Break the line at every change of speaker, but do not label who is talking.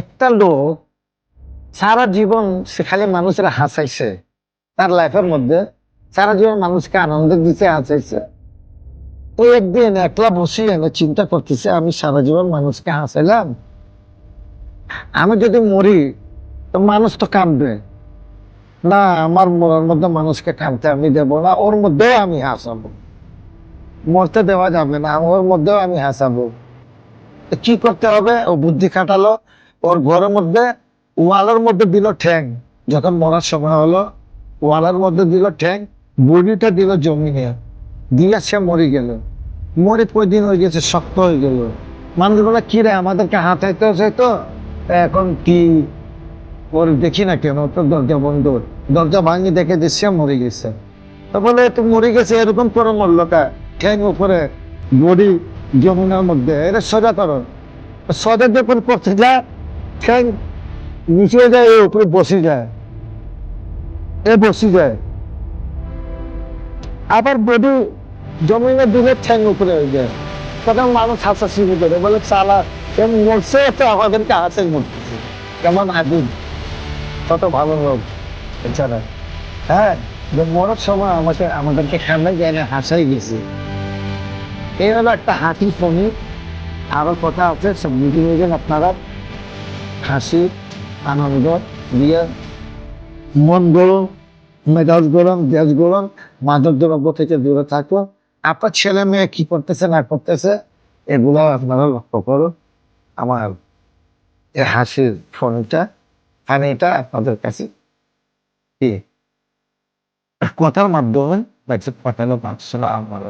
একটা লোক সারা জীবন সে খালি মানুষের হাসাইছে, তার লাইফের মধ্যে সারা জীবন মানুষকে আনন্দ দিতে হাসাইছে। তো একদিন একলা বসে এনে চিন্তা করতেছে, আমি সারা জীবন মানুষকে হাসাইলাম, আমি যদি মরি তো মানুষ তো কাঁদবে না, আমার মনের মধ্যে মানুষকে কাঁদতে আমি দেব না, ওর মধ্যেও আমি হাসাবো। মরতে দেওয়া যাবে না, ওর মধ্যেও আমি হাসাবো। তো কি করতে হবে? ও বুদ্ধি খাটালো, ওর ঘরের মধ্যে ওয়ালের মধ্যে দিল ঠ্যাং। যখন মরার সময় হলো, ওয়ালের মধ্যে দিল ঠ্যাং, বডিটা দিল জমিনে, দিয়ে সে মরে গেল। মরে কয়দিন হয়ে গেছে, শক্ত হয়ে গেল। মানুষ বলে, কি রে আমাদেরকে হাতাইতে হতো, এখন কি ওর দেখি না কেন, তো দরজা বন্ধ। দরজা ভাঙি দেখে যে সে মরে গেছে। তো বলে, তো মরে গেছে এরকম করে মরলো কা? ঠ্যাং উপরে, বডি জমিনের মধ্যে, এটা সোজা করো। সোজা যখন করতে যায়, ঠ্যাং নিচে যায়, এর উপরে বসে যায়, এ বসে যায়। আবার বডি জমিনের দিকে ঠ্যাং উপরে হয়ে যায়। তখন মানুষ হাসা শুরু করে, বলে চালা এম মরছে তো আমাদেরকে হাসে মরতেছে, কেমন আদিম, কত ভালো লোক এছাড়া। হ্যাঁ, যে মরার সময় আমাদেরকে সামনে জায়গায় হাসাই গেছে। এই হলো একটা হাসি ফণি। আরো কথা আছে, সব বুঝে নেবেন আপনারা। হাসি, আনন্দ দিয়ে মন গরম, মেজাজ গরম, দেশ গরম, মাদক দ্রব্য থেকে দূরে থাকো। আপনার ছেলে মেয়ে কি করতেছে না করতেছে, এগুলো আপনারা লক্ষ্য করুন। আমার এই হাসির ফোনটা, হানিটা আপনাদের কাছে কি কথার মাধ্যমে পাঠানো পাচ্ছিল আমার।